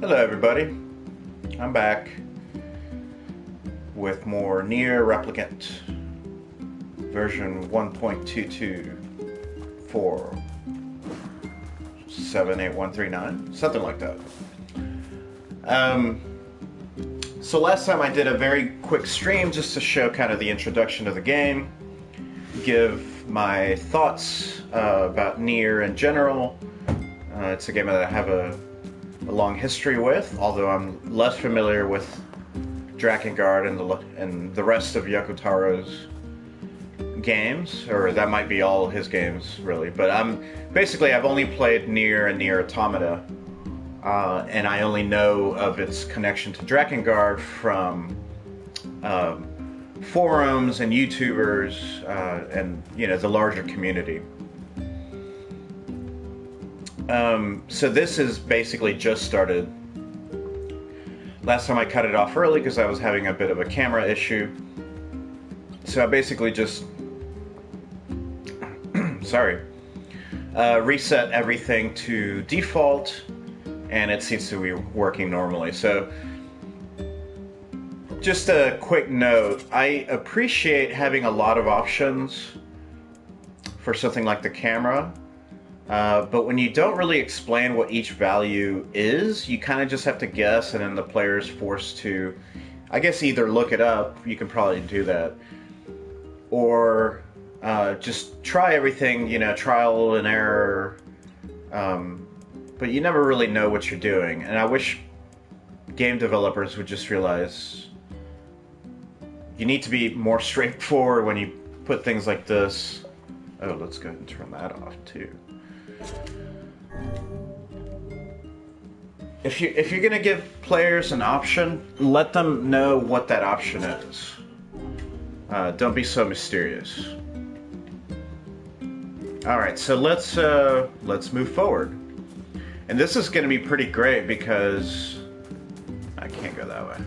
Hello everybody, I'm back with more NieR Replicant version 1.22 for 78139, something like that. So last time I did a very quick stream just to show kind of the introduction to the game, give my thoughts about NieR in general. It's a game that I have a long history with, although I'm less familiar with Drakengard and the rest of Yoko Taro's games, or that might be all his games really. But I've only played NieR and NieR Automata, and I only know of its connection to Drakengard from forums and YouTubers and the larger community. So this is basically just started. Last time I cut it off early because I was having a bit of a camera issue. So I basically just reset everything to default, and it seems to be working normally. So just a quick note, I appreciate having a lot of options for something like the camera. But when you don't really explain what each value is, you kind of just have to guess, and then the player's forced to, I guess, either look it up, you can probably do that, or just try everything, trial and error, but you never really know what you're doing. And I wish game developers would just realize you need to be more straightforward when you put things like this. Oh, let's go ahead and turn that off too. If you're gonna give players an option, let them know what that option is. Don't be so mysterious. All right, so let's move forward. And this is gonna be pretty great because I can't go that way.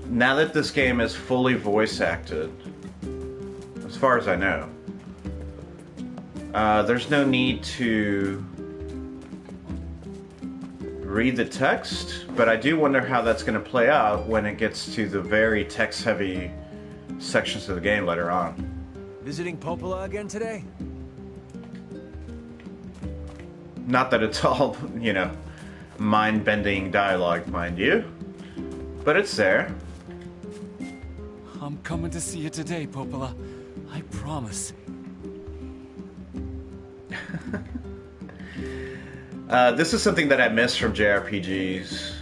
Now that this game is fully voice acted, as far as I know, there's no need to read the text, but I do wonder how that's going to play out when it gets to the very text-heavy sections of the game later on. Visiting Popola again today? Not that it's all, mind-bending dialogue, mind you, but it's there. I'm coming to see you today, Popola. I promise. This is something that I miss from JRPGs,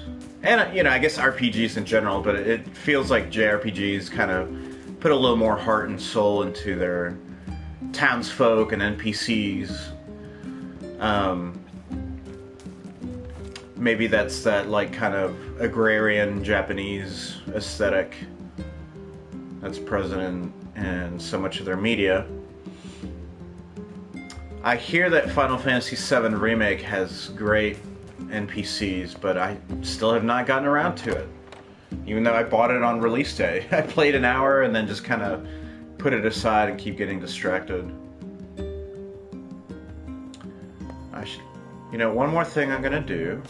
and I guess RPGs in general, but it feels like JRPGs kind of put a little more heart and soul into their townsfolk and NPCs. Maybe that's that kind of agrarian Japanese aesthetic that's present in so much of their media. I hear that Final Fantasy VII Remake has great NPCs, but I still have not gotten around to it. Even though I bought it on release day. I played an hour and then just kind of put it aside and keep getting distracted. One more thing I'm gonna do.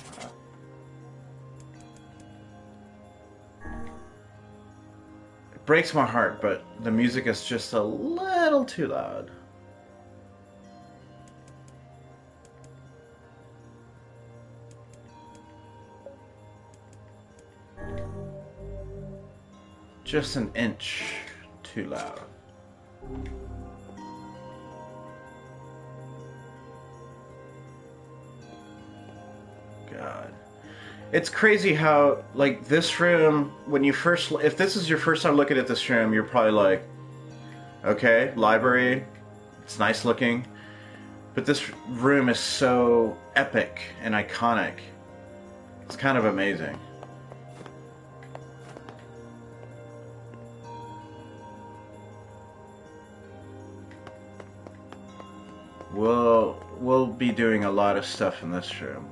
It breaks my heart, but the music is just a little too loud. Just an inch too loud. God. It's crazy how, this room, if this is your first time looking at this room, you're probably like, okay, library, it's nice looking, but this room is so epic and iconic. It's kind of amazing. We'll be doing a lot of stuff in this room.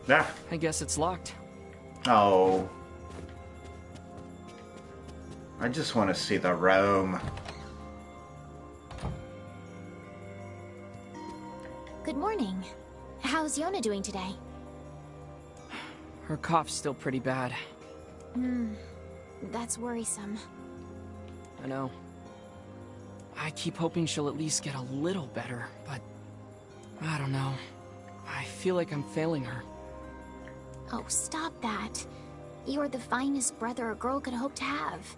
Ah. I guess it's locked. Oh. I just want to see the room. Morning. How's Yona doing today? Her cough's still pretty bad. That's worrisome. I know. I keep hoping she'll at least get a little better, but I don't know. I feel like I'm failing her. Oh, stop that. You're the finest brother a girl could hope to have.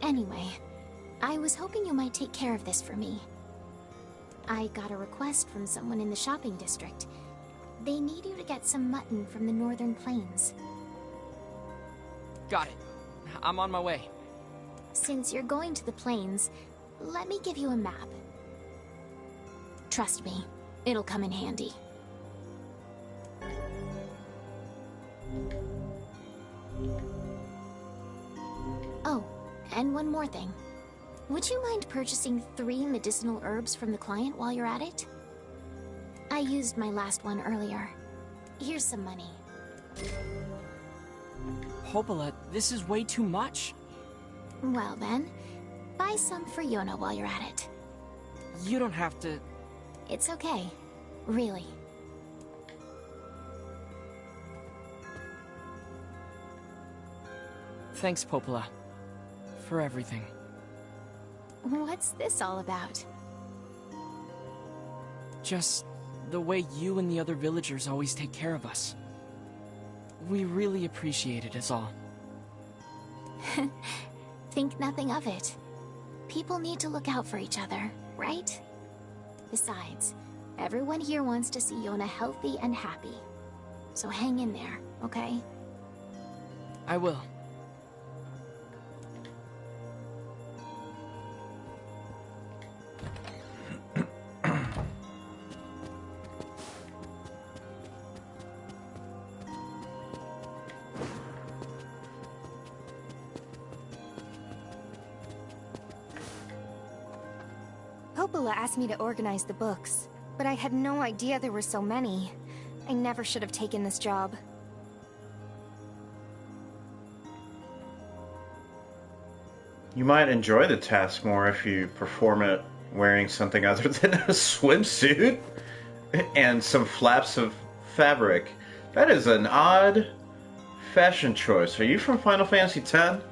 Anyway, I was hoping you might take care of this for me. I got a request from someone in the shopping district. They need you to get some mutton from the northern plains. Got it. I'm on my way. Since you're going to the plains, let me give you a map. Trust me, it'll come in handy. Oh, and one more thing. Would you mind purchasing 3 medicinal herbs from the client while you're at it? I used my last one earlier. Here's some money. Popola, this is way too much. Well then, buy some for Yona while you're at it. You don't have to... It's okay. Really. Thanks, Popola. For everything. What's this all about? Just the way you and the other villagers always take care of us. We really appreciate it, is all. Think nothing of it. People need to look out for each other, right? Besides, everyone here wants to see Yona healthy and happy. So hang in there, okay? I will. Popola asked me to organize the books, but I had no idea there were so many. I never should have taken this job. You might enjoy the task more if you perform it wearing something other than a swimsuit and some flaps of fabric. That is an odd fashion choice. Are you from Final Fantasy X?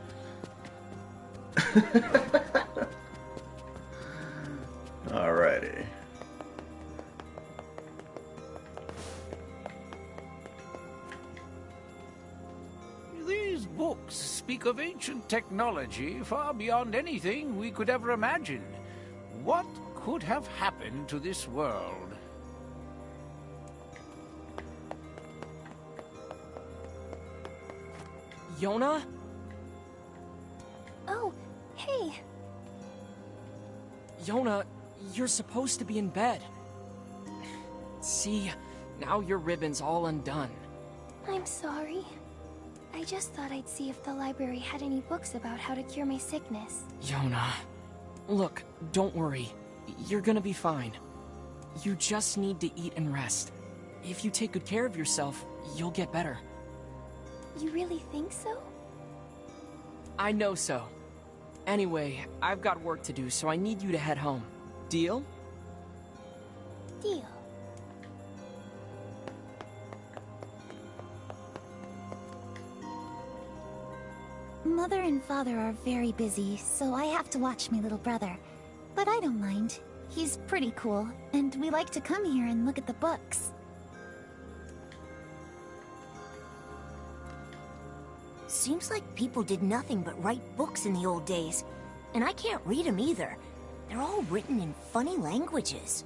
Alrighty. These books speak of ancient technology far beyond anything we could ever imagine. What could have happened to this world? Yona? Oh, hey. Yona, you're supposed to be in bed. See, now your ribbon's all undone. I'm sorry. I just thought I'd see if the library had any books about how to cure my sickness. Yona, look, don't worry. You're gonna be fine. You just need to eat and rest. If you take good care of yourself, you'll get better. You really think so? I know so. Anyway, I've got work to do, so I need you to head home. Deal? Deal. Mother and Father are very busy, so I have to watch my little brother. But I don't mind. He's pretty cool, and we like to come here and look at the books. Seems like people did nothing but write books in the old days. And I can't read them either. They're all written in funny languages.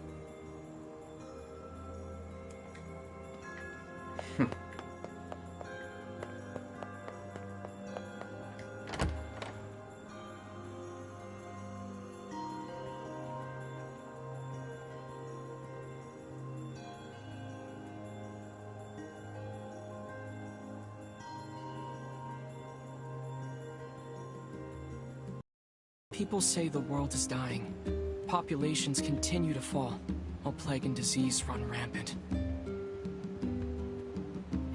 People say the world is dying. Populations continue to fall, while plague and disease run rampant.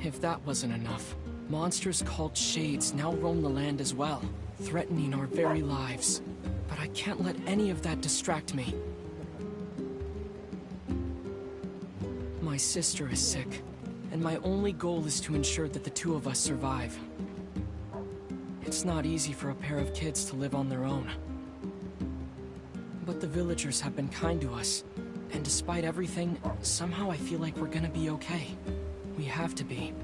If that wasn't enough, monsters called Shades now roam the land as well, threatening our very lives. But I can't let any of that distract me. sister is sick, and my only goal is to ensure that the two of us survive. It's not easy for a pair of kids to live on their own. But the villagers have been kind to us, and despite everything, somehow I feel like we're gonna be okay. We have to be.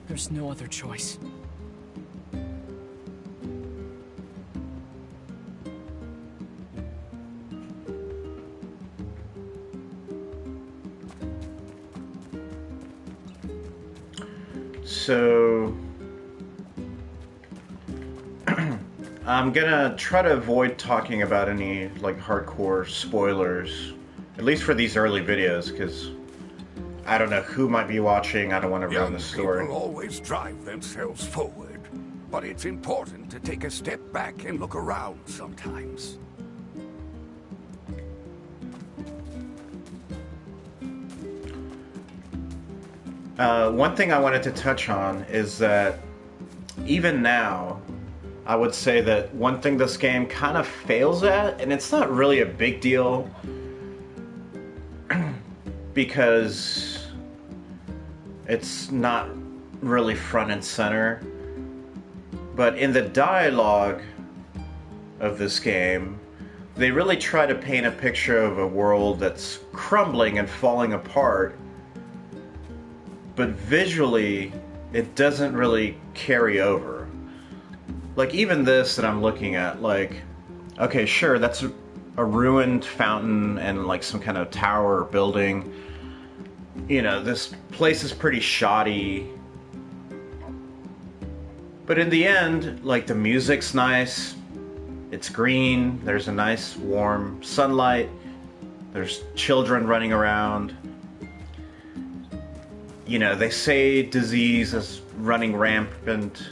There's no other choice. So I'm gonna try to avoid talking about any like hardcore spoilers, at least for these early videos, because I don't know who might be watching. I don't want to ruin the story. People always drive themselves forward, but it's important to take a step back and look around sometimes. One thing I wanted to touch on is that even now, I would say that one thing this game kind of fails at, and it's not really a big deal, because it's not really front and center, but in the dialogue of this game, they really try to paint a picture of a world that's crumbling and falling apart, but visually, it doesn't really carry over. Like, even this that I'm looking at, like, okay, sure, that's a ruined fountain and, like, some kind of tower or building. You know, this place is pretty shoddy. But in the end, like, the music's nice. It's green. There's a nice, warm sunlight. There's children running around. You know, they say disease is running rampant,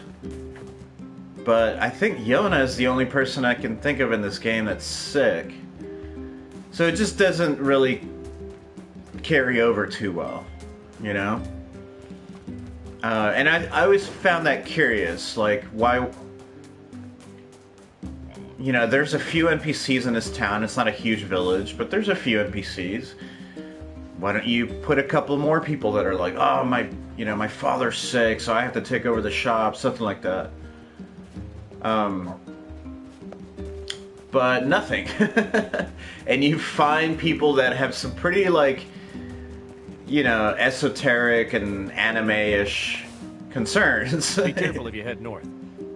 but I think Yona is the only person I can think of in this game that's sick. So it just doesn't really carry over too well, you know? And I always found that curious, like, why... You know, there's a few NPCs in this town. It's not a huge village, but there's a few NPCs. Why don't you put a couple more people that are like, oh, my father's sick, so I have to take over the shop, something like that. But nothing. And you find people that have some pretty, like, you know, esoteric and anime-ish concerns. Be careful if you head north.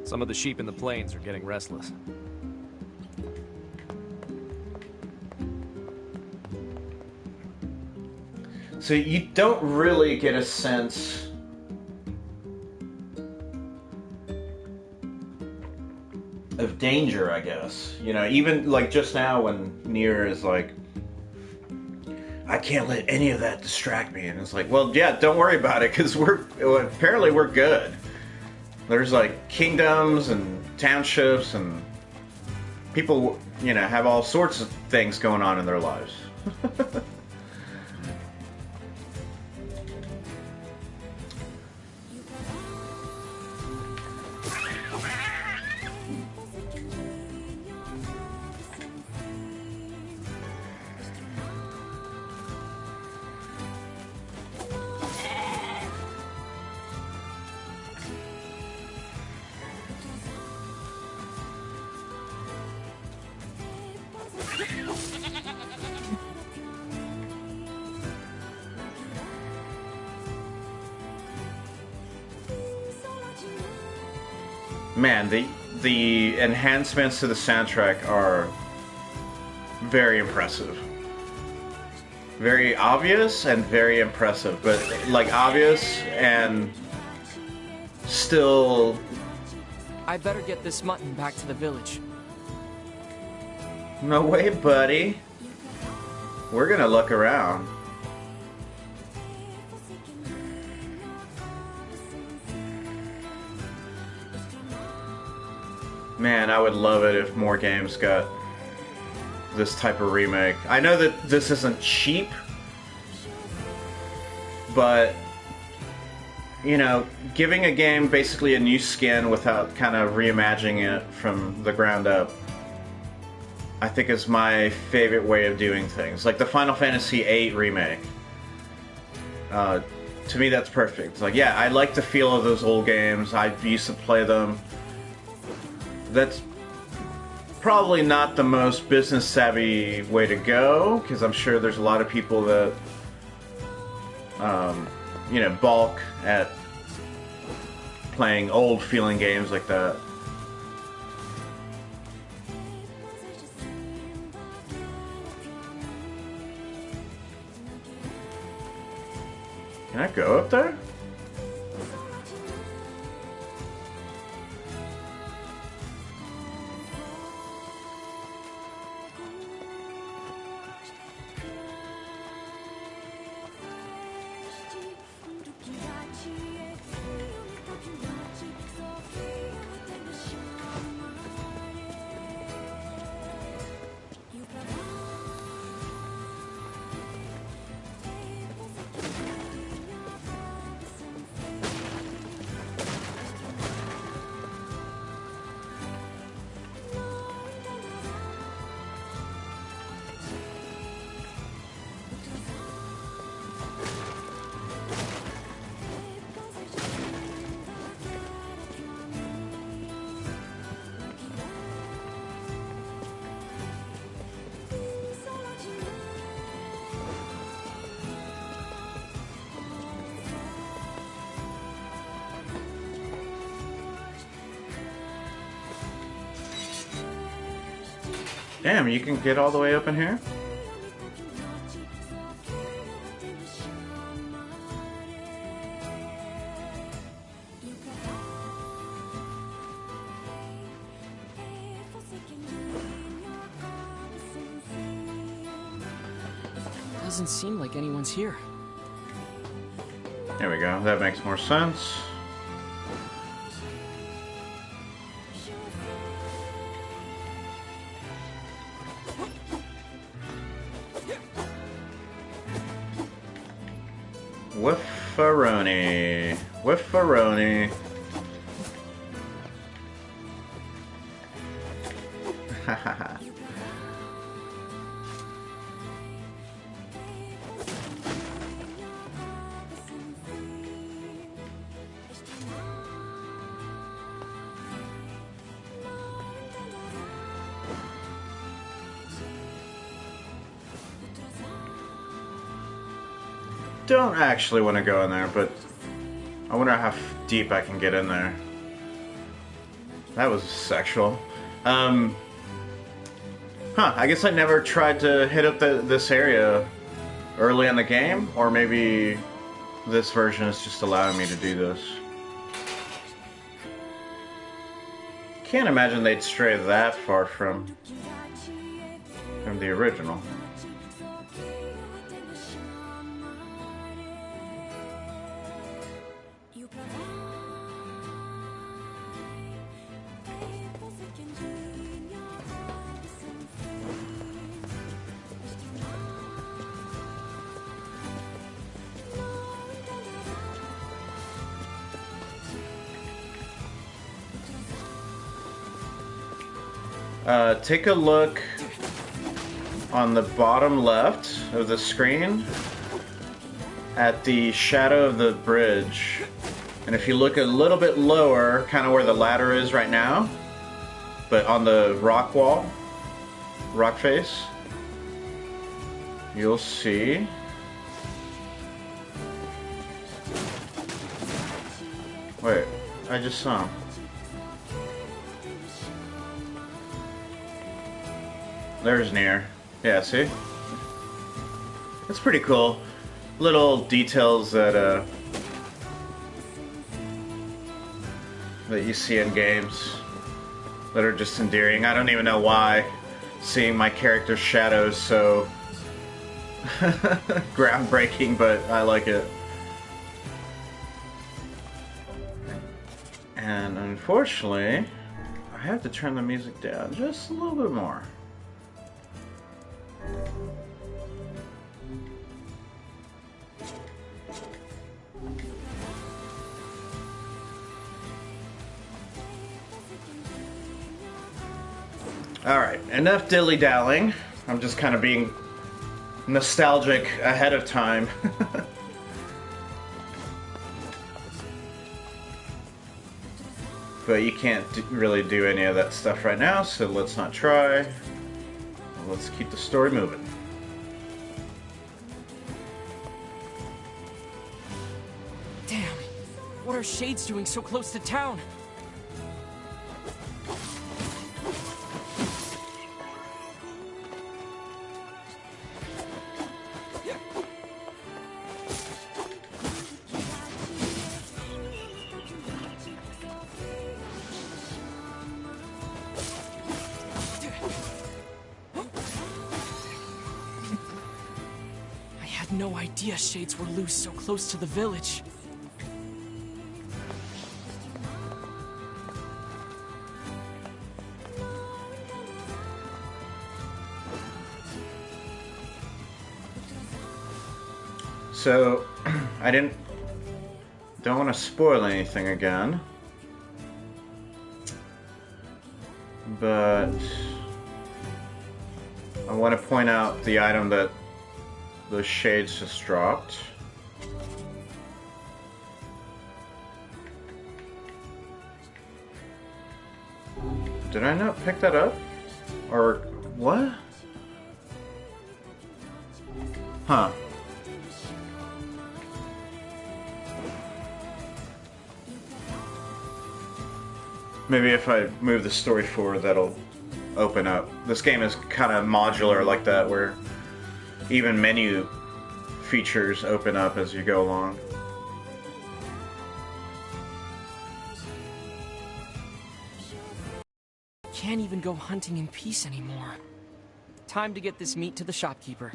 Some of the sheep in the plains are getting restless. So you don't really get a sense of danger, I guess. You know, even like just now when NieR is like, I can't let any of that distract me. And it's like, well, yeah, don't worry about it, because apparently we're good. There's like kingdoms and townships and people, you know, have all sorts of things going on in their lives. Man, the enhancements to the soundtrack are very impressive. Very obvious and very impressive, but like obvious and still... I better get this mutton back to the village. No way, buddy. We're gonna look around. Man, I would love it if more games got this type of remake. I know that this isn't cheap, but, you know, giving a game basically a new skin without kind of reimagining it from the ground up, I think is my favorite way of doing things. Like the Final Fantasy VIII remake. To me, that's perfect. Like, yeah, I like the feel of those old games. I used to play them. That's probably not the most business savvy way to go, because I'm sure there's a lot of people that, you know, balk at playing old feeling games like that. Can I go up there? Damn, you can get all the way up in here? Doesn't seem like anyone's here. There we go. That makes more sense. Whiffaroni. Whiffaroni. Hahaha. Don't actually want to go in there, but I wonder how deep I can get in there. That was sexual. I guess I never tried to hit up this area early in the game, or maybe this version is just allowing me to do this. Can't imagine they'd stray that far from the original. Take a look on the bottom left of the screen at the shadow of the bridge. And if you look a little bit lower, kind of where the ladder is right now, but on the rock wall, rock face, you'll see wait, I just saw him. There's NieR. Yeah, see? That's pretty cool. Little details that that you see in games that are just endearing. I don't even know why seeing my character's shadows so groundbreaking, but I like it. And unfortunately, I have to turn the music down just a little bit more. Alright, enough dilly-dallying. I'm just kind of being nostalgic ahead of time. But you can't really do any of that stuff right now, so let's not try. Let's keep the story moving. Damn. What are shades doing so close to town? I had no idea shades were loose so close to the village. So, I don't want to spoil anything again, but I want to point out the item that the shades just dropped. Did I not pick that up? Or what? Huh. Maybe if I move the story forward, that'll open up. This game is kind of modular like that, where even menu features open up as you go along. Can't even go hunting in peace anymore. Time to get this meat to the shopkeeper.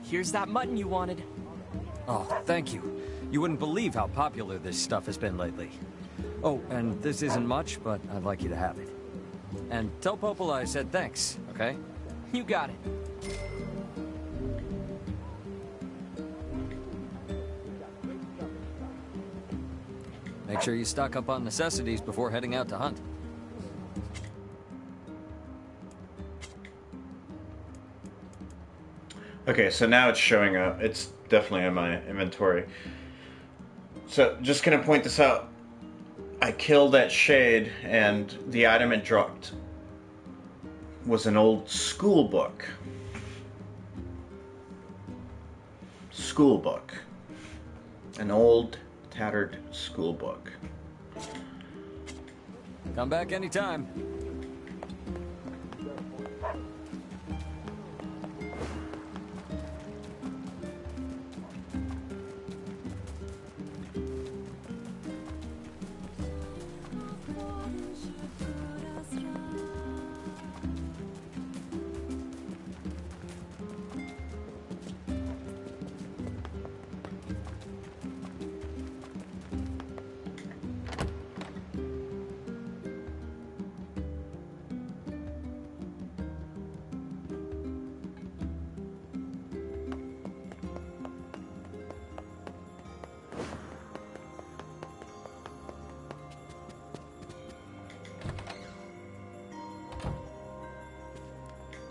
Here's that mutton you wanted. Oh, thank you. You wouldn't believe how popular this stuff has been lately. Oh, and this isn't much, but I'd like you to have it. And tell Popola I said thanks, okay? You got it. Make sure you stock up on necessities before heading out to hunt. Okay, so now it's showing up. It's definitely in my inventory. So, just gonna point this out. I killed that shade, and the item it dropped was an old school book. School book. An old, tattered school book. Come back anytime.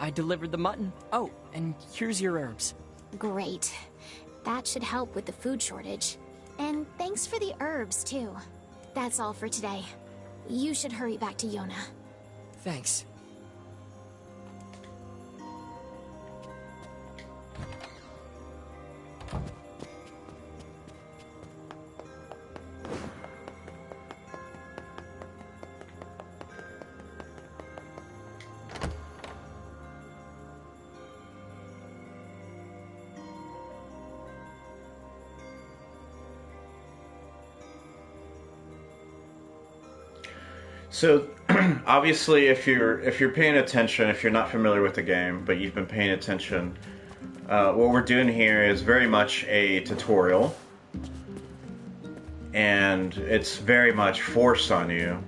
I delivered the mutton. Oh, and here's your herbs. Great. That should help with the food shortage. And thanks for the herbs, too. That's all for today. You should hurry back to Yona. Thanks. So, obviously, if you're paying attention, if you're not familiar with the game, but you've been paying attention, what we're doing here is very much a tutorial, and it's very much forced on you.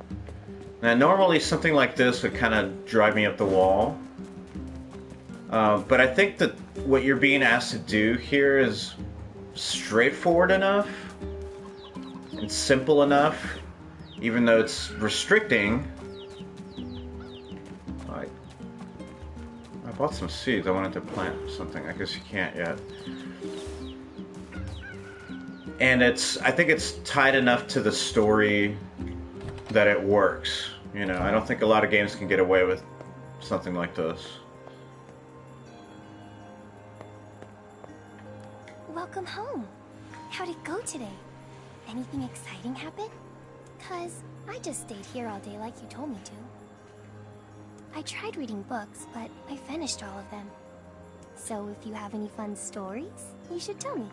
Now, normally something like this would kind of drive me up the wall, But I think that what you're being asked to do here is straightforward enough and simple enough, even though it's restricting. I bought some seeds. I wanted to plant something. I guess you can't yet. And I think it's tied enough to the story that it works. You know, I don't think a lot of games can get away with something like this. Welcome home. How'd it go today? Anything exciting happen? 'Cause I just stayed here all day like you told me to. I tried reading books, but I finished all of them. So if you have any fun stories, you should tell me.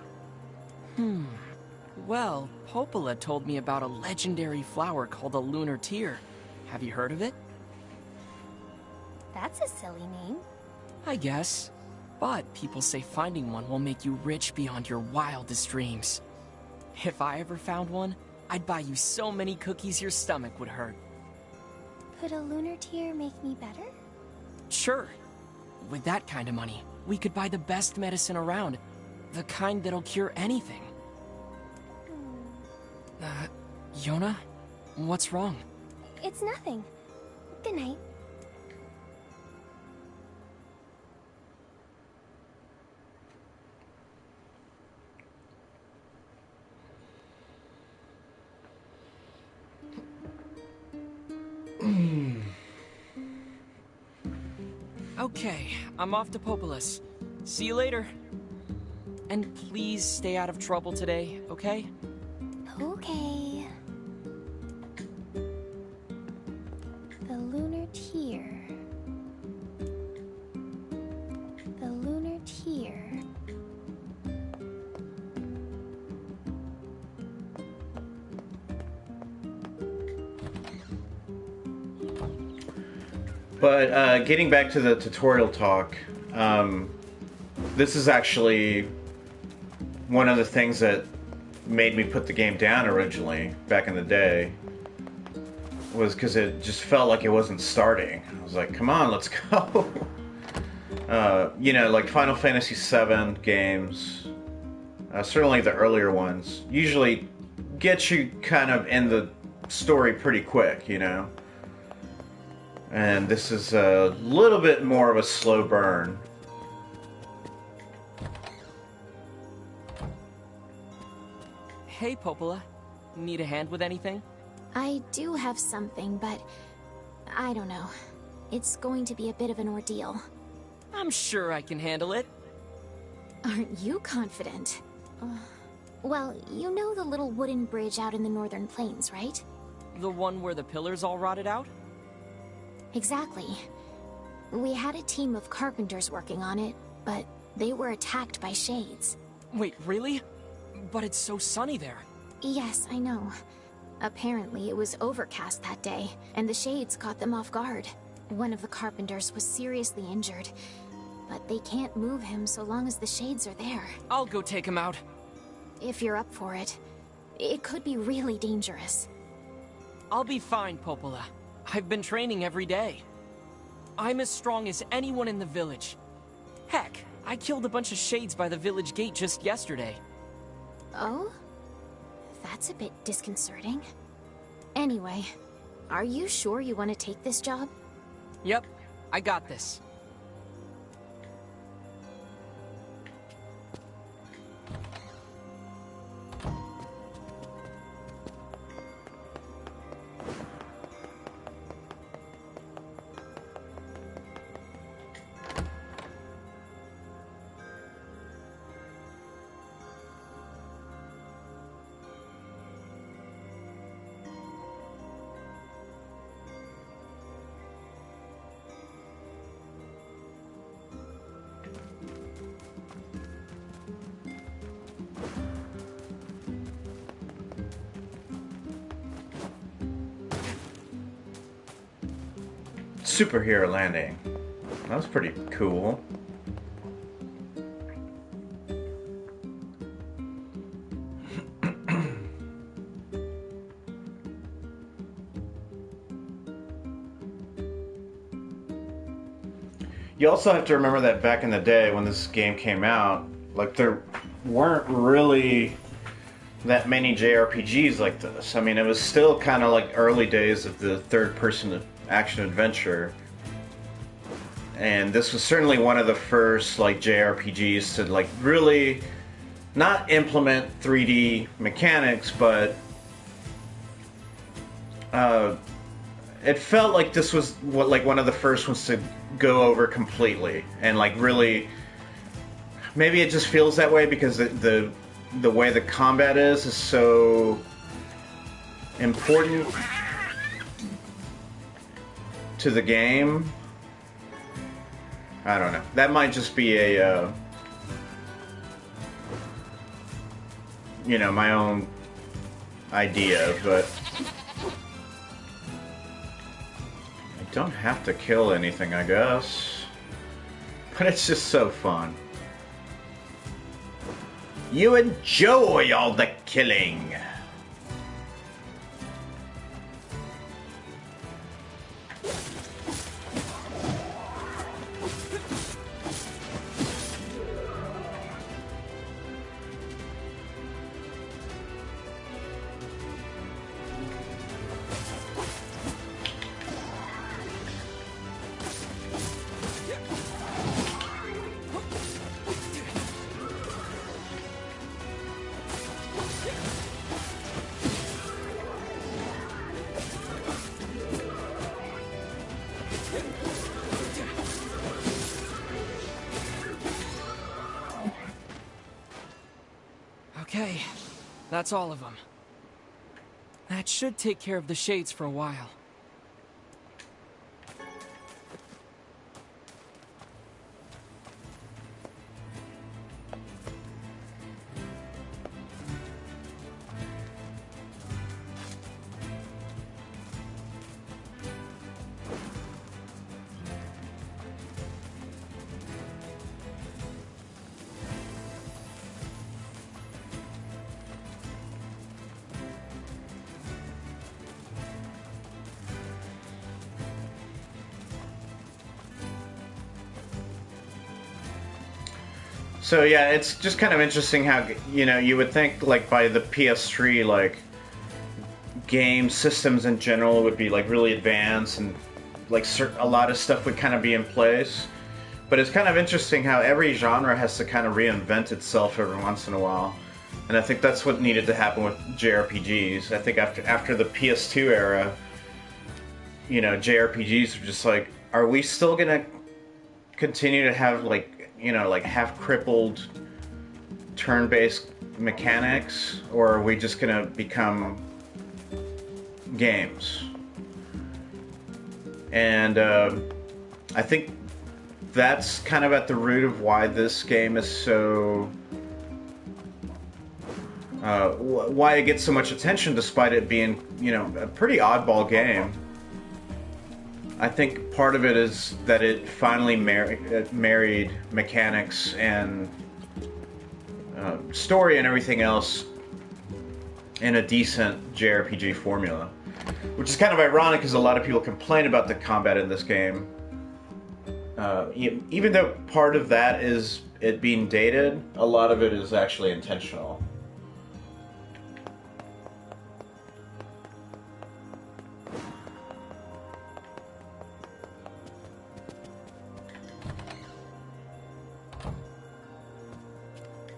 Well, Popola told me about a legendary flower called a lunar tear. Have you heard of it? That's a silly name. I guess. But people say finding one will make you rich beyond your wildest dreams. If I ever found one, I'd buy you so many cookies your stomach would hurt. Could a lunar tear make me better? Sure. With that kind of money, we could buy the best medicine around. The kind that'll cure anything. Yona? What's wrong? It's nothing. Good night. Okay, I'm off to Popolis. See you later. And please stay out of trouble today, okay? Okay. The lunar tear. The lunar tear. But getting back to the tutorial talk, this is actually one of the things that made me put the game down originally, back in the day, was because it just felt like it wasn't starting. I was like, come on, let's go. You know, like Final Fantasy VII games, certainly the earlier ones, usually get you kind of in the story pretty quick, you know? And this is a little bit more of a slow burn. Hey, Popola. Need a hand with anything? I do have something, but I don't know. It's going to be a bit of an ordeal. I'm sure I can handle it. Aren't you confident? Well, you know the little wooden bridge out in the northern plains, right? The one where the pillars all rotted out? Exactly. We had a team of carpenters working on it, but they were attacked by shades. Wait, really? But it's so sunny there. Yes, I know. Apparently it was overcast that day, and the shades caught them off guard. One of the carpenters was seriously injured, but they can't move him so long as the shades are there. I'll go take him out. If you're up for it. It could be really dangerous. I'll be fine, Popola. I've been training every day. I'm as strong as anyone in the village. Heck, I killed a bunch of shades by the village gate just yesterday. Oh? That's a bit disconcerting. Anyway, are you sure you want to take this job? Yep, I got this. Superhero landing. That was pretty cool. you also have to remember that back in the day when this game came out, like there weren't really that many JRPGs like this. I mean, it was still kind of like early days of the third-person action adventure, and this was certainly one of the first like JRPGs to like really not implement 3D mechanics, but it felt like this was like one of the first ones to go over completely, and like really, maybe it just feels that way because the way the combat is so important to the game. I don't know. That might just be a you know, my own idea, but I don't have to kill anything, I guess. But it's just so fun. You enjoy all the killing. Okay, that's all of them. That should take care of the shades for a while. So yeah, it's just kind of interesting how, you know, you would think like by the PS3, like game systems in general would be like really advanced and like a lot of stuff would kind of be in place. But it's kind of interesting how every genre has to kind of reinvent itself every once in a while. And I think that's what needed to happen with JRPGs. I think after the PS2 era, you know, JRPGs were just like, are we still gonna continue to have like, you know, like half crippled turn-based mechanics, or are we just gonna become games? And I think that's kind of at the root of why this game is so why it gets so much attention despite it being, you know, a pretty oddball game. I think part of it is that it finally married mechanics and story and everything else in a decent JRPG formula. Which is kind of ironic because a lot of people complain about the combat in this game. Even though part of that is it being dated, a lot of it is actually intentional.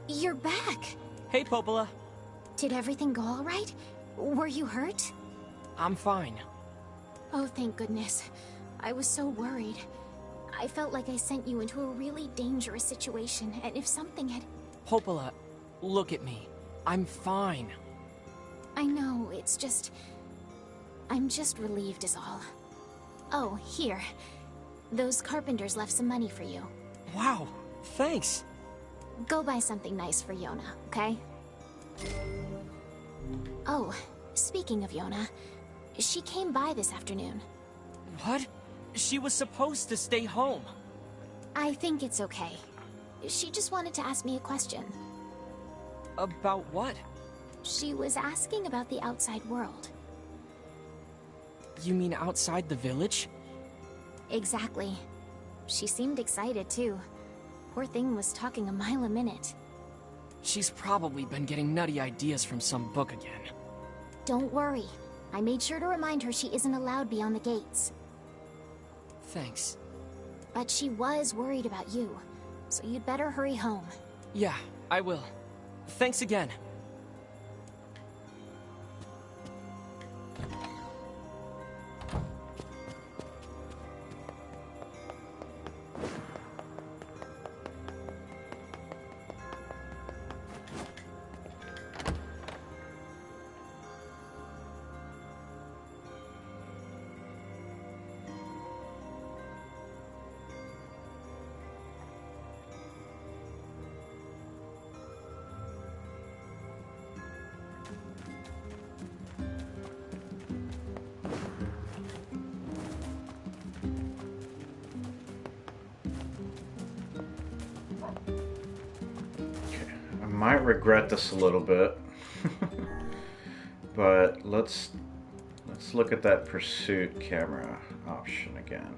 You're back! Hey, Popola. Did everything go all right? Were you hurt? I'm fine. Oh, thank goodness. I was so worried. I felt like I sent you into a really dangerous situation, and if something had... Popola, look at me. I'm fine. I know, it's just... I'm just relieved is all. Oh, here. Those carpenters left some money for you. Wow, thanks. Go buy something nice for Yona, okay? Oh, speaking of Yona, she came by this afternoon. What? She was supposed to stay home. I think it's okay. She just wanted to ask me a question. About what? She was asking about the outside world. You mean outside the village? Exactly. She seemed excited, too. Poor thing was talking a mile a minute. She's probably been getting nutty ideas from some book again. Don't worry. I made sure to remind her she isn't allowed beyond the gates. Thanks. But she was worried about you, so you'd better hurry home. Yeah, I will. Thanks again. I might regret this a little bit, but let's look at that pursuit camera option again.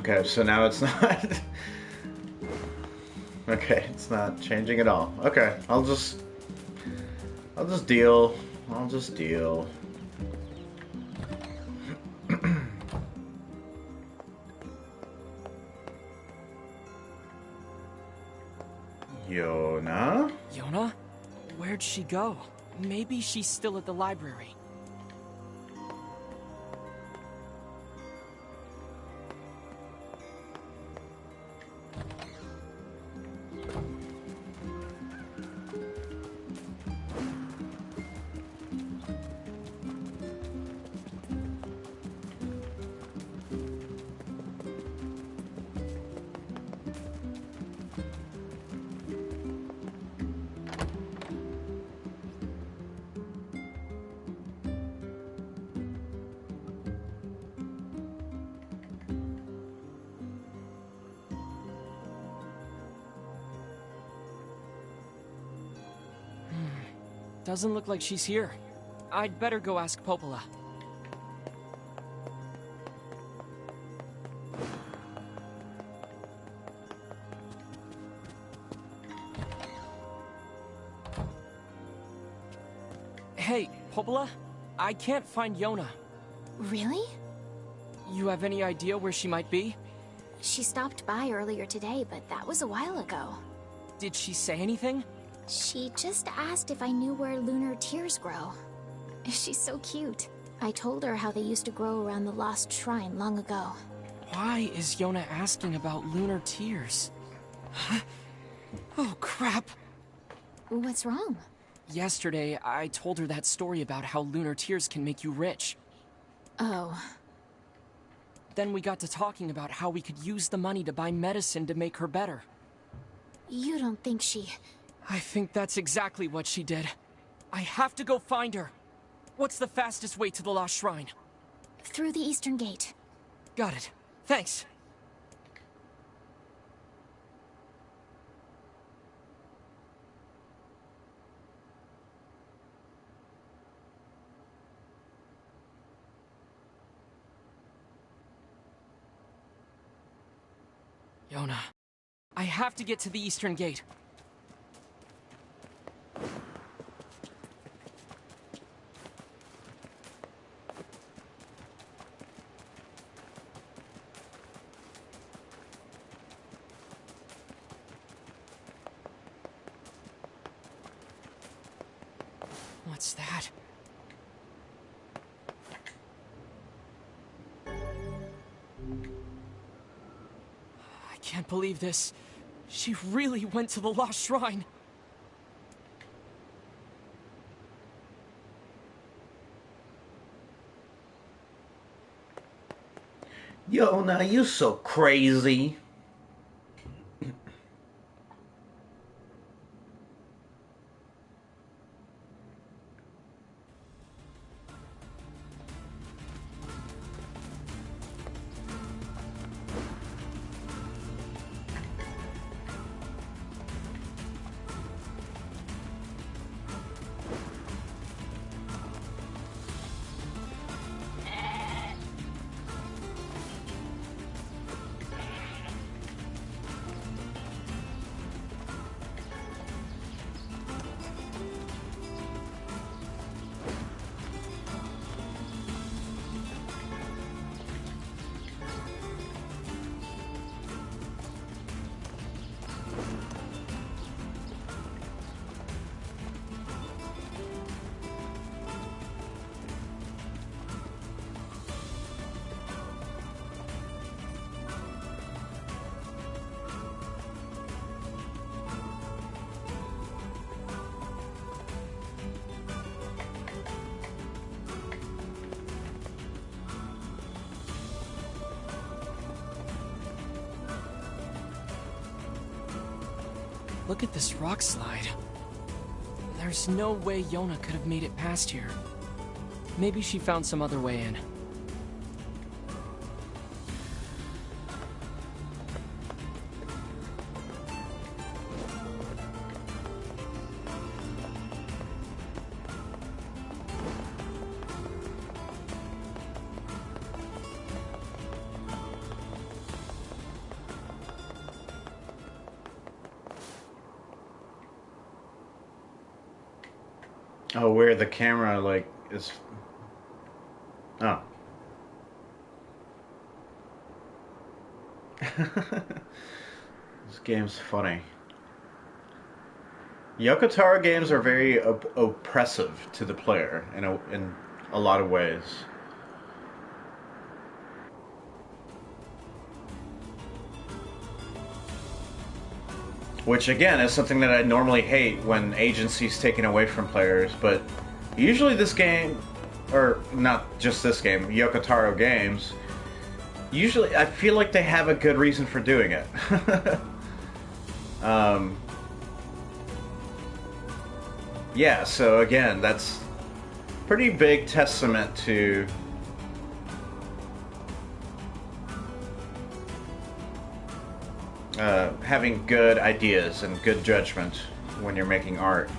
Okay, so now it's not... Okay, it's not changing at all. Okay, I'll just deal. I'll just deal. Yona? Yona? Where'd she go? Maybe she's still at the library. Doesn't look like she's here. I'd better go ask Popola. Hey, Popola? I can't find Yona. Really? You have any idea where she might be? She stopped by earlier today, but that was a while ago. Did she say anything? She just asked if I knew where lunar tears grow. She's so cute. I told her how they used to grow around the lost shrine long ago. Why is Yona asking about lunar tears? Huh? Oh, crap. What's wrong? Yesterday, I told her that story about how lunar tears can make you rich. Oh. Then we got to talking about how we could use the money to buy medicine to make her better. You don't think she... I think that's exactly what she did. I have to go find her. What's the fastest way to the Lost Shrine? Through the Eastern Gate. Got it. Thanks. Yona, I have to get to the Eastern Gate. What's that? I can't believe this. She really went to the Lost Shrine. Yona, you so crazy. Look at this rock slide. There's no way Yona could have made it past here. Maybe she found some other way in. Oh, where the camera, like, is... Oh. This game's funny. Yokotaro games are very oppressive to the player in a lot of ways. Which, again, is something that I normally hate when agency's taken away from players, but usually this game, or not just this game, Yokotaro games, usually I feel like they have a good reason for doing it. Yeah, so again, that's pretty big testament to having good ideas and good judgment when you're making art.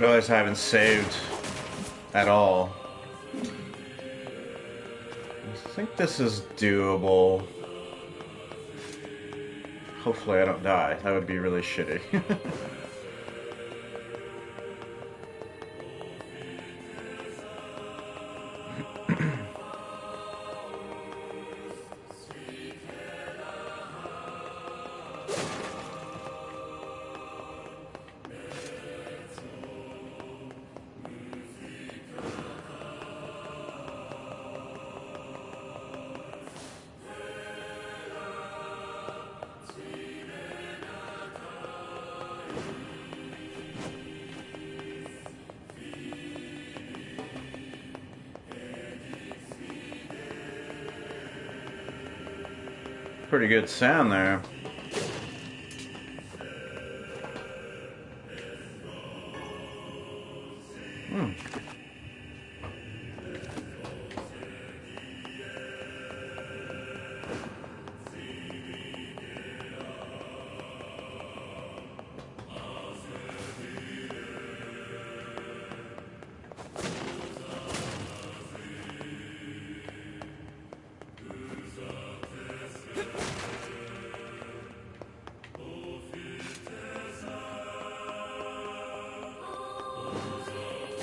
realize I haven't saved at all. I think this is doable. Hopefully I don't die. That would be really shitty. Pretty good sound there.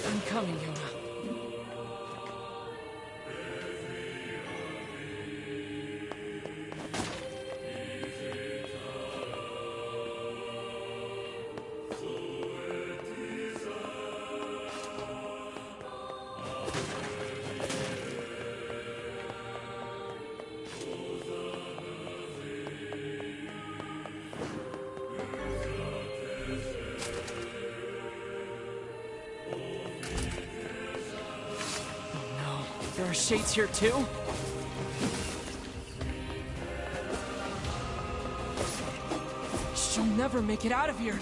I'm coming, Yona. There are shades here too? She'll never make it out of here.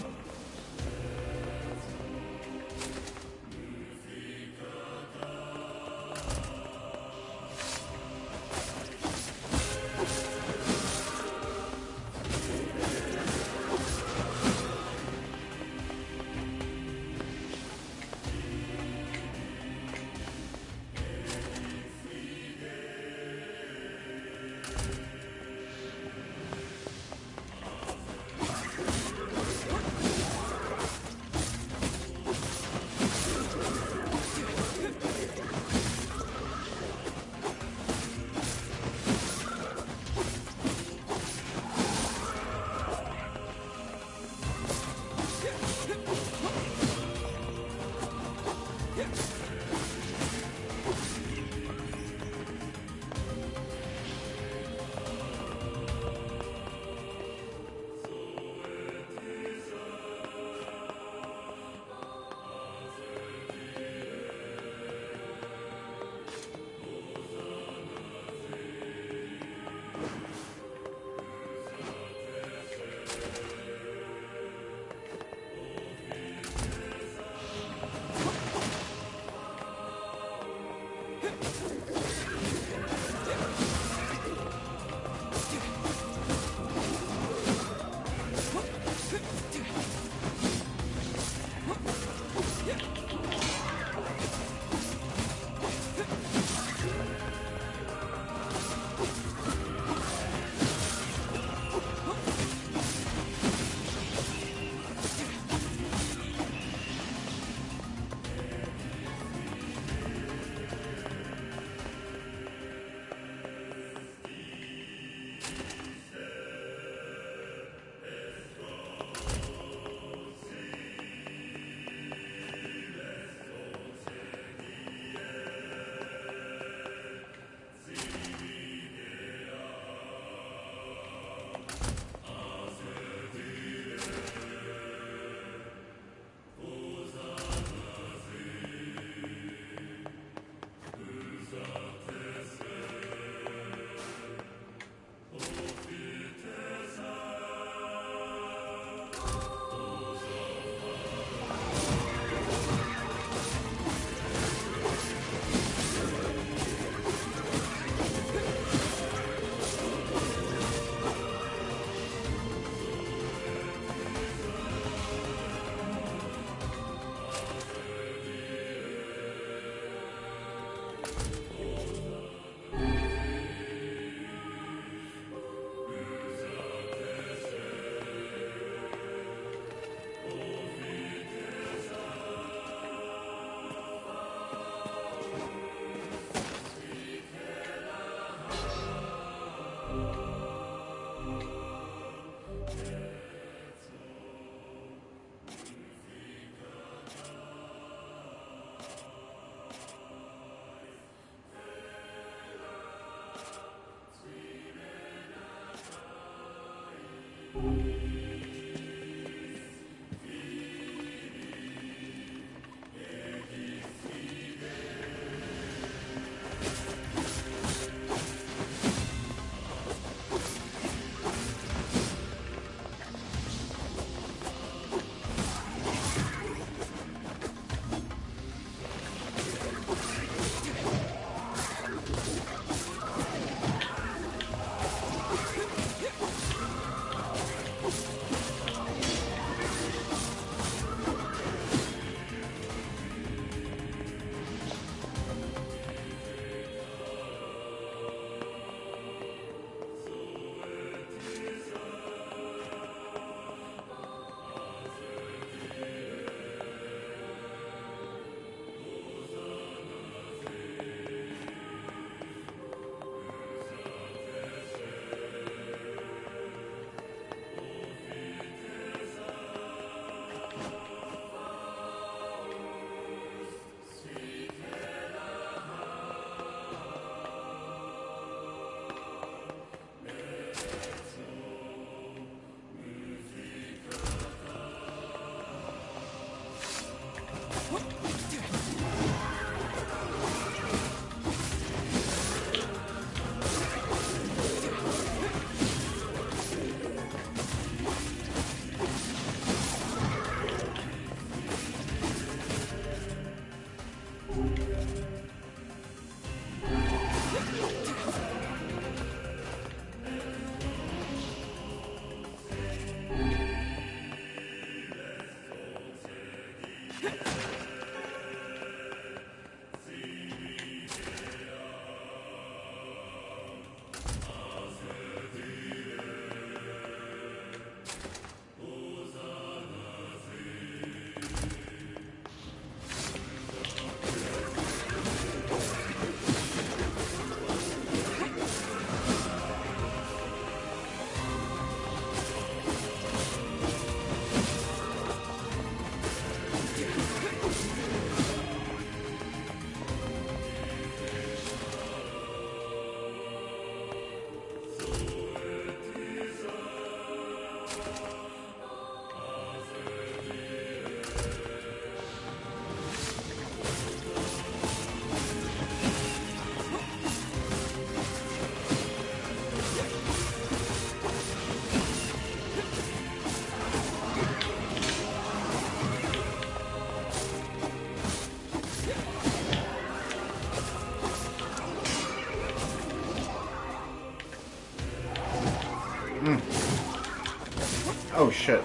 Oh shit.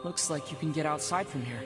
Looks like you can get outside from here.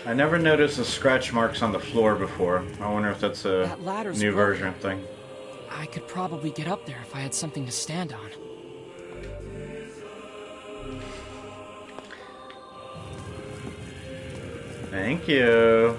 I never noticed the scratch marks on the floor before. I wonder if that's a That ladder's new broken. version thing. I could probably get up there if I had something to stand on. Thank you.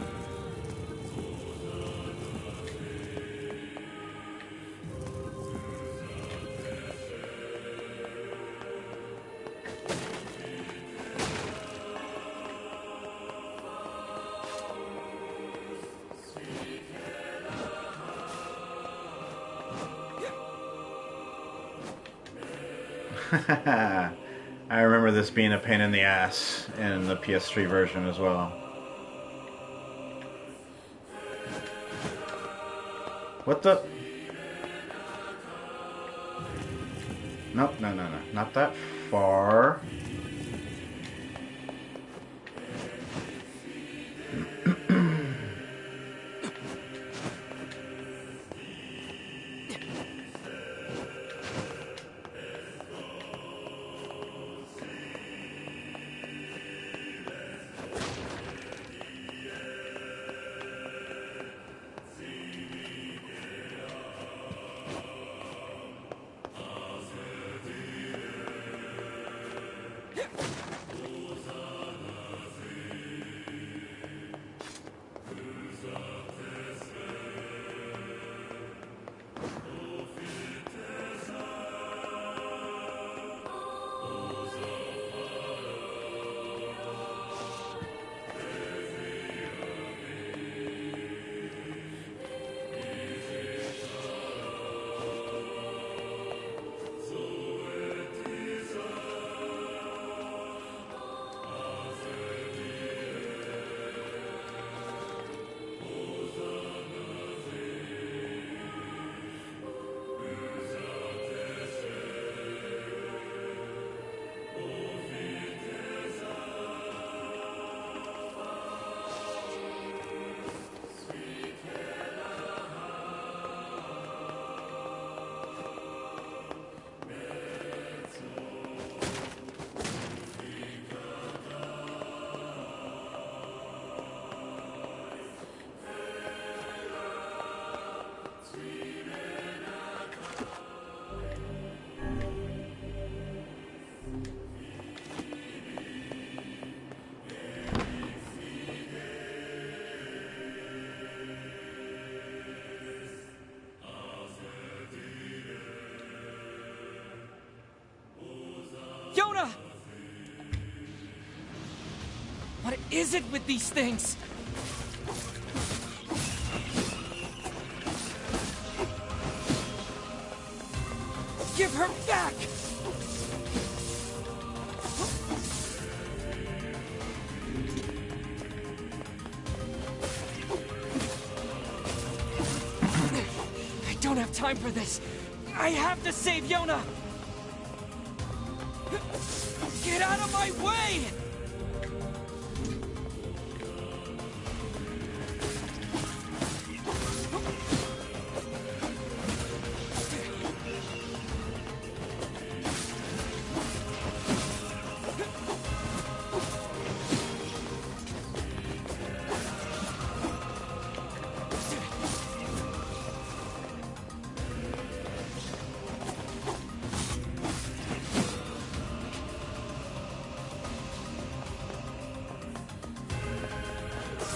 I remember this being a pain in the ass in the PS3 version as well. What the? Nope, no, no, no. Not that far. Yona! What is it with these things? Give her back! I don't have time for this. I have to save Yona! Get out of my way!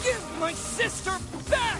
Give my sister back!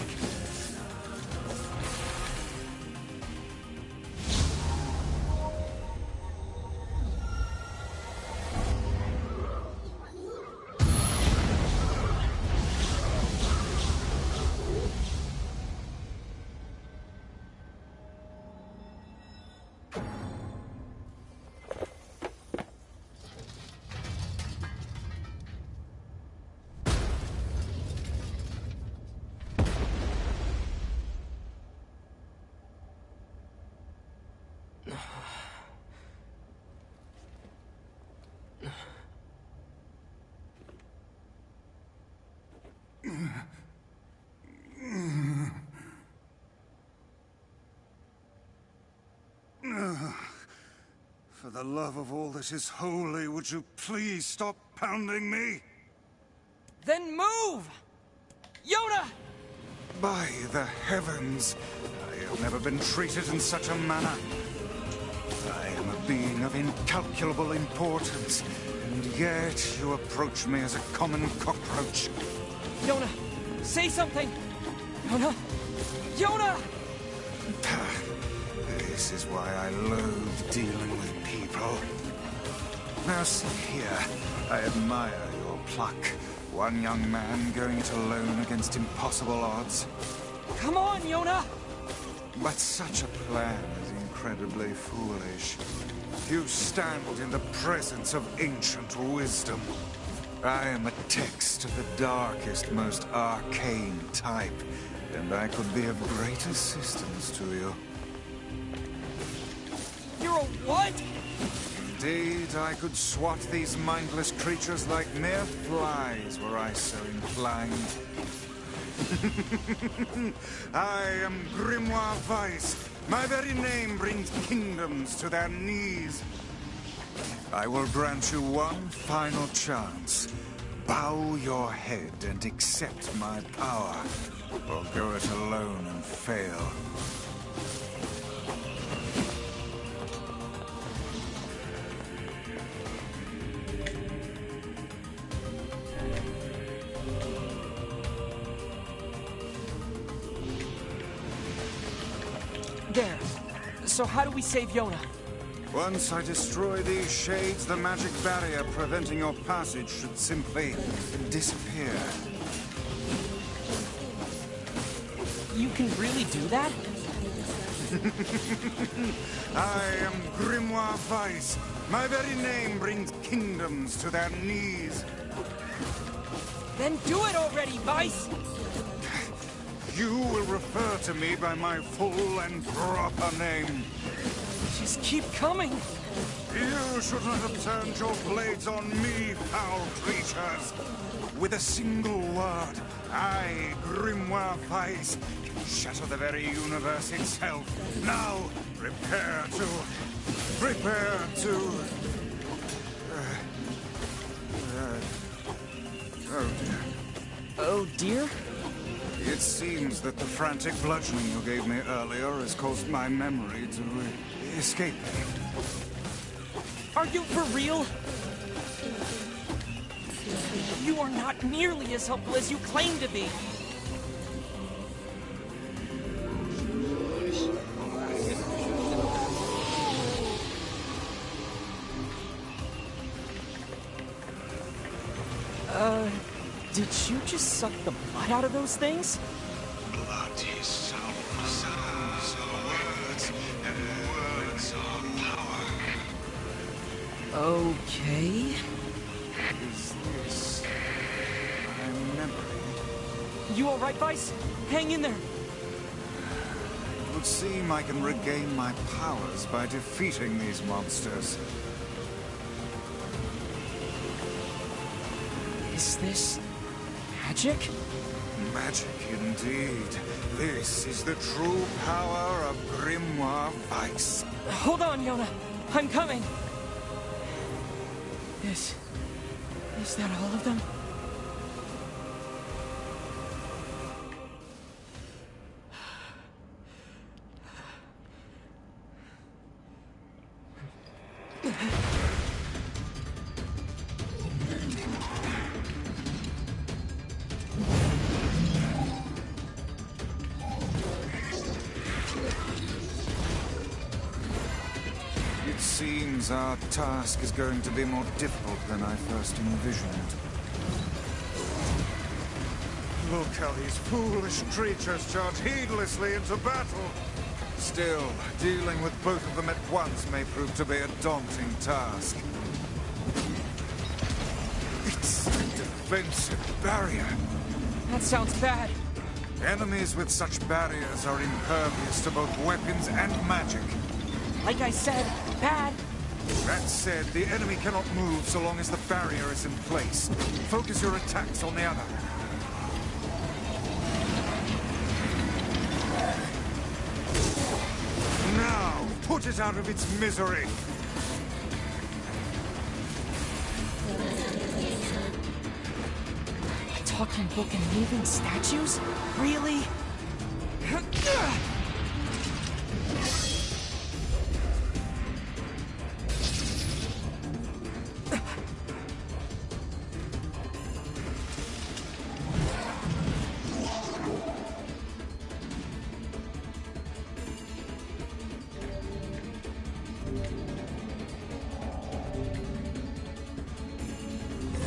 For the love of all that is holy, would you please stop pounding me? Then move! Yona! By the heavens, I have never been treated in such a manner. I am a being of incalculable importance, and yet you approach me as a common cockroach. Yona, say something! Yona! Yona! This is why I loathe dealing with people. Now see here, I admire your pluck. One young man going it alone against impossible odds. Come on, Yona! But such a plan is incredibly foolish. You stand in the presence of ancient wisdom. I am a text of the darkest, most arcane type, and I could be of great assistance to you. You're a what? Indeed, I could swat these mindless creatures like mere flies were I so inclined. I am Grimoire Weiss. My very name brings kingdoms to their knees. I will grant you one final chance. Bow your head and accept my power, or go it alone and fail. There. So how do we save Yona? Once I destroy these shades, the magic barrier preventing your passage should simply disappear. You can really do that? I am Grimoire Weiss. My very name brings kingdoms to their knees. Then do it already, Weiss! You will refer to me by my full and proper name. Just keep coming! You should not have turned your blades on me, foul creatures! With a single word, I, Grimoire Weiss, can shatter the very universe itself. Now, prepare to... oh dear. Oh dear? It seems that the frantic bludgeoning you gave me earlier has caused my memory to escape me. Are you for real? You are not nearly as helpful as you claim to be. Did you just suck the blood out of those things? Bloody sounds are words, and words are power. Okay. Is this my memory? You alright, Weiss? Hang in there. It would seem I can regain my powers by defeating these monsters. Is this magic? Magic indeed. This is the true power of Grimoire Weiss. Hold on, Yona. I'm coming. Is that all of them? It seems our task is going to be more difficult than I first envisioned. Look how these foolish creatures charge heedlessly into battle. Still, dealing with both of them at once may prove to be a daunting task. It's a defensive barrier. That sounds bad. Enemies with such barriers are impervious to both weapons and magic. Like I said, bad. That said, the enemy cannot move so long as the barrier is in place. Focus your attacks on the other. Now, put it out of its misery! I talking book and moving statues? Really?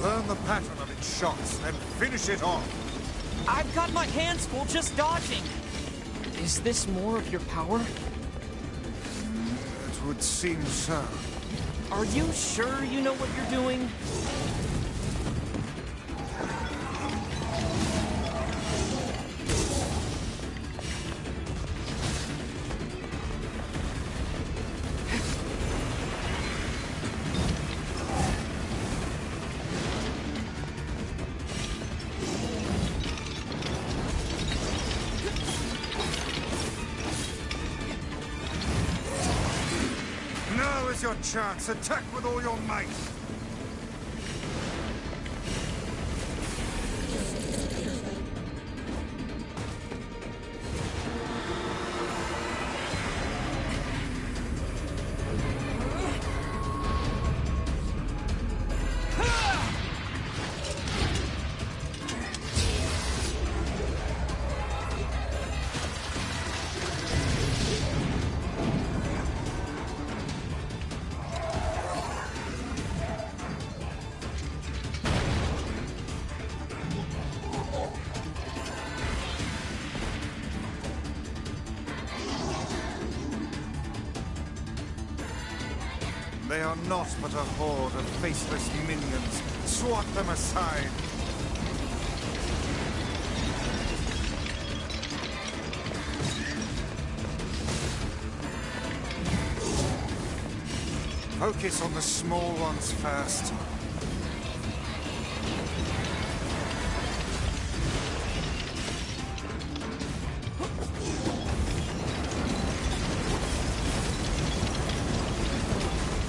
Learn the pattern of its shots, then finish it off. I've got my hands full just dodging. Is this more of your power? It would seem so. Are you sure you know what you're doing? Now is your chance. Attack with all your might. They are not but a horde of faceless minions. Swat them aside. Focus on the small ones first.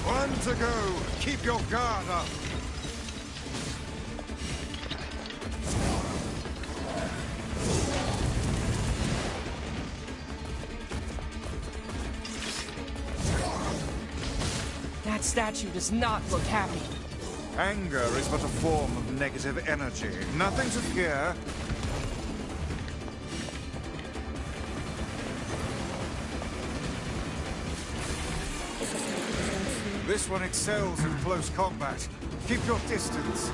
One to go. Keep your guard up. That statue does not look happy. Anger is but a form of negative energy. Nothing to fear. This one excels in close combat. Keep your distance.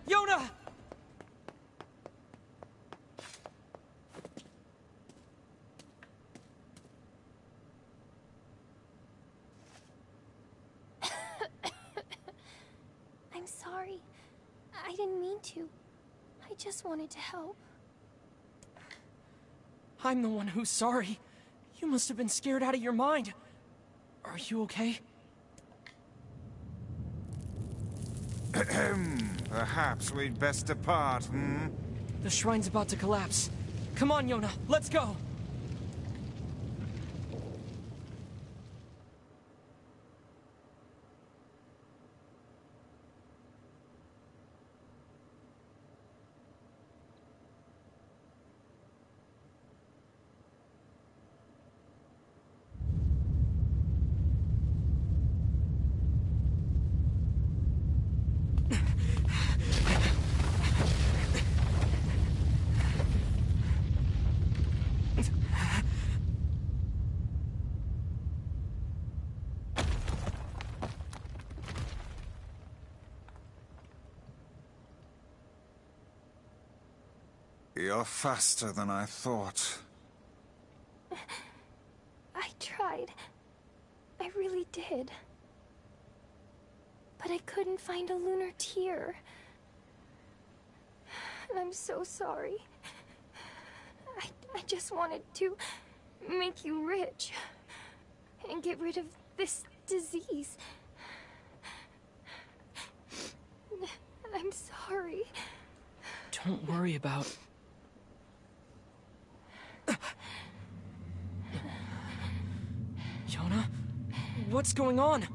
Yona! I'm sorry. I didn't mean to. I just wanted to help. I'm the one who's sorry. You must have been scared out of your mind. Are you okay? Perhaps we'd best depart, hmm? The shrine's about to collapse. Come on, Yona, let's go! You're faster than I thought. I tried. I really did. But I couldn't find a lunar tear. And I'm so sorry. I just wanted to make you rich and get rid of this disease. I'm sorry. Don't worry about... Yona? What's going on?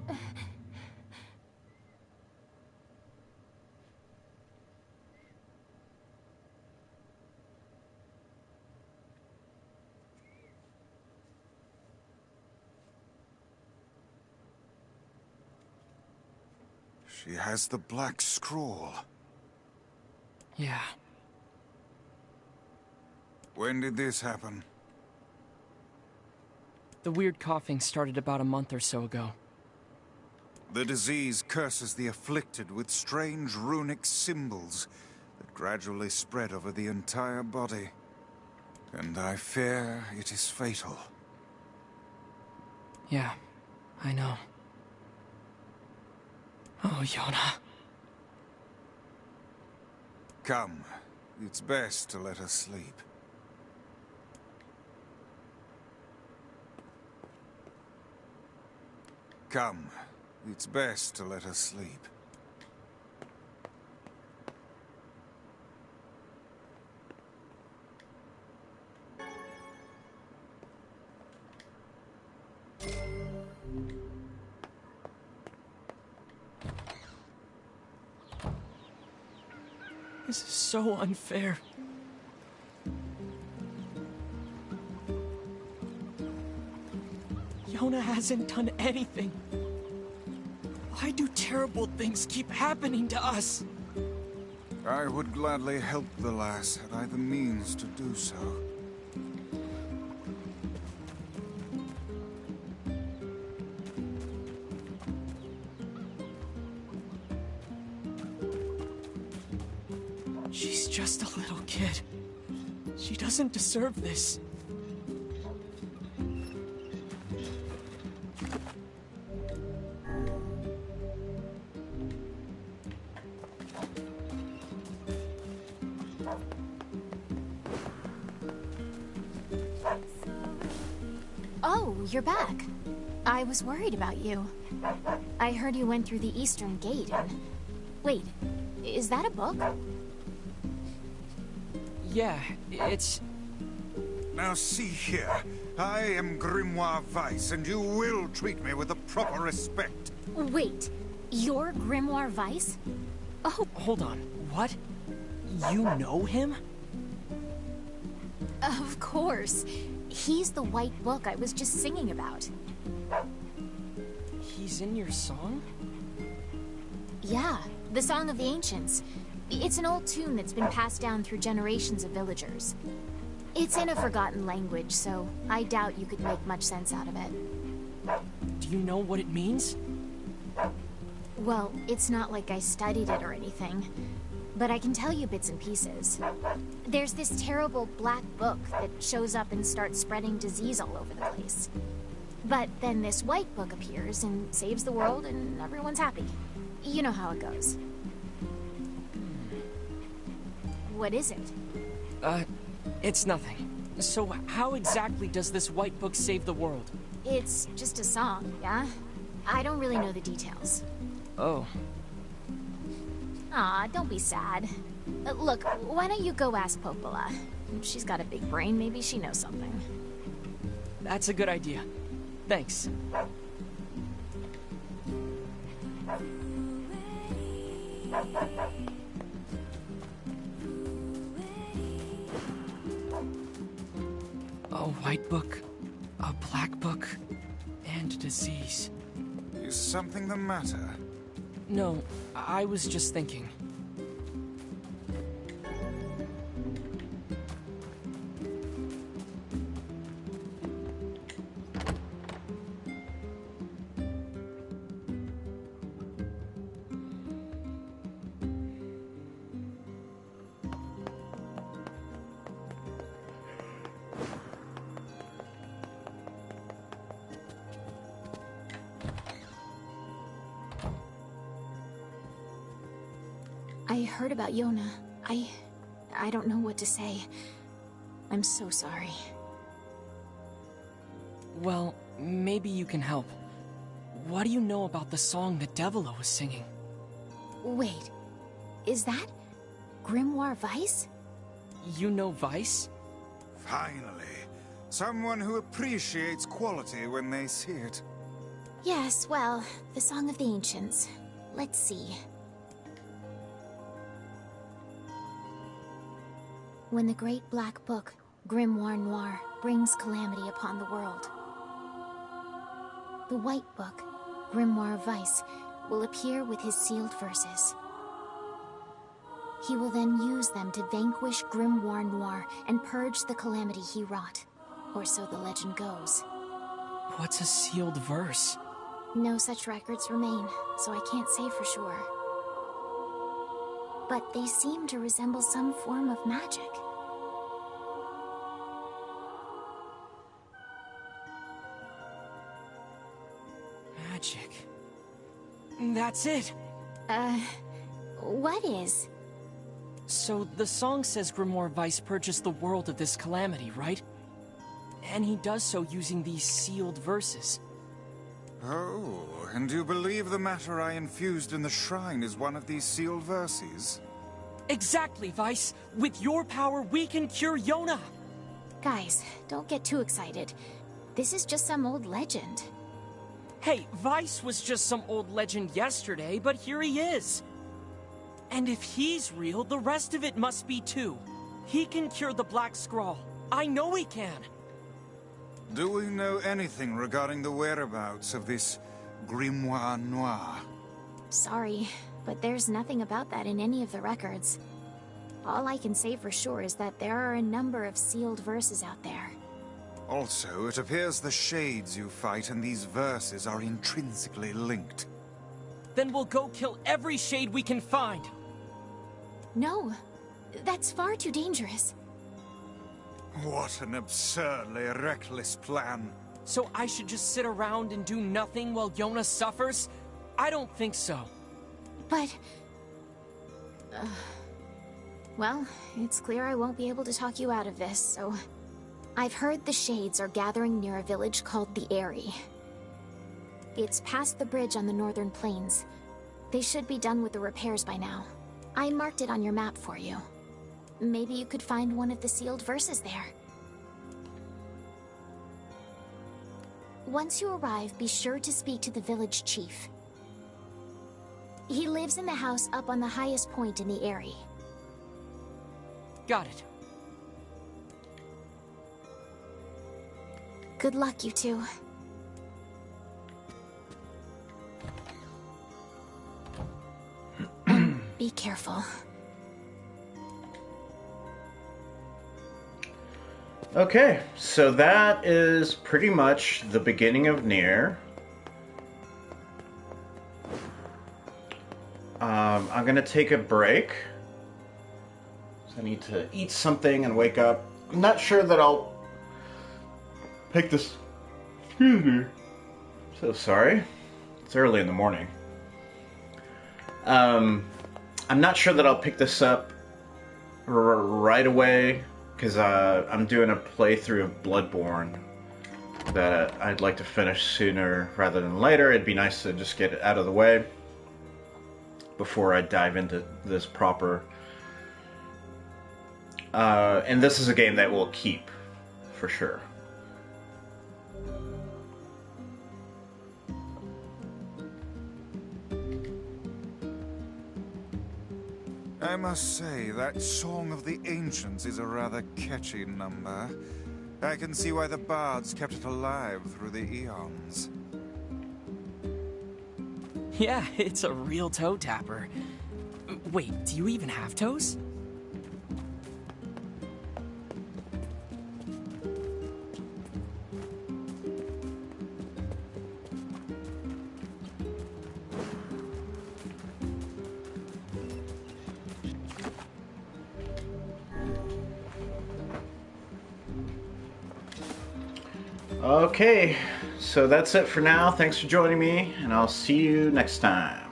She has the black scroll. Yeah. When did this happen? The weird coughing started about a month or so ago. The disease curses the afflicted with strange runic symbols that gradually spread over the entire body. And I fear it is fatal. Yeah, I know. Oh, Yona. Come, it's best to let her sleep. Come, it's best to let her sleep. This is so unfair. Yona hasn't done anything. Why do terrible things keep happening to us? I would gladly help the lass had I the means to do so. She's just a little kid. She doesn't deserve this. Oh, you're back. I was worried about you. I heard you went through the eastern gate and... Wait, is that a book? Yeah, it's... Now see here, I am Grimoire Weiss, and you will treat me with the proper respect. Wait, you're Grimoire Weiss? Oh, Hold on, what? You know him? of course. He's the white book I was just singing about. He's in your song? Yeah, the Song of the Ancients. It's an old tune that's been passed down through generations of villagers. It's in a forgotten language, so I doubt you could make much sense out of it. Do you know what it means? Well, it's not like I studied it or anything, but I can tell you bits and pieces. There's this terrible black book that shows up and starts spreading disease all over the place. But then this white book appears and saves the world and everyone's happy. You know how it goes. What is it? It's nothing. So how exactly does this white book save the world? It's just a song, yeah? I don't really know the details. Oh. Aw, don't be sad. Look, why don't you go ask Popola? She's got a big brain, maybe she knows something. That's a good idea. Thanks. A white book, a black book, and disease. Is something the matter? No, I was just thinking. I heard about Yona. I don't know what to say. I'm so sorry. Well, maybe you can help. What do you know about the song that Devila was singing? Wait, is that Grimoire Weiss? You know Weiss? Finally, someone who appreciates quality when they see it. Yes, well, the Song of the Ancients. Let's see. When the Great Black Book, Grimoire Noir, brings calamity upon the world, the White Book, Grimoire Weiss, will appear with his sealed verses. He will then use them to vanquish Grimoire Noir and purge the calamity he wrought. Or so the legend goes. What's a sealed verse? No such records remain, so I can't say for sure. But they seem to resemble some form of magic. Magic. That's it! What is? So, the song says Grimoire Weiss purchased the world of this calamity, right? And he does so using these sealed verses. Oh, and you believe the matter I infused in the shrine is one of these sealed verses? Exactly, Weiss! With your power, we can cure Yona! Guys, don't get too excited. This is just some old legend. Hey, Weiss was just some old legend yesterday, but here he is! And if he's real, the rest of it must be too. He can cure the Black Scrawl. I know he can! Do we know anything regarding the whereabouts of this Grimoire Noir? Sorry, but there's nothing about that in any of the records. All I can say for sure is that there are a number of sealed verses out there. Also, it appears the shades you fight and these verses are intrinsically linked. Then we'll go kill every shade we can find! No, that's far too dangerous. What an absurdly reckless plan. So I should just sit around and do nothing while Yona suffers? I don't think so. But... well, it's clear I won't be able to talk you out of this, so... I've heard the Shades are gathering near a village called the Eyrie. It's past the bridge on the northern plains. They should be done with the repairs by now. I marked it on your map for you. Maybe you could find one of the sealed verses there. Once you arrive, be sure to speak to the village chief. He lives in the house up on the highest point in the Eyrie. Got it. Good luck, you two. And be careful. Okay, so that is pretty much the beginning of NieR. I'm gonna take a break. So I need to eat something and wake up. I'm not sure that I'll pick this. Excuse me. So sorry. It's early in the morning. I'm not sure that I'll pick this up right away, because I'm doing a playthrough of Bloodborne that I'd like to finish sooner rather than later. It'd be nice to just get it out of the way before I dive into this proper. And this is a game that will keep, for sure. I must say, that Song of the Ancients is a rather catchy number. I can see why the bards kept it alive through the eons. Yeah, it's a real toe tapper. Wait, do you even have toes? Okay, so that's it for now. Thanks for joining me, and I'll see you next time.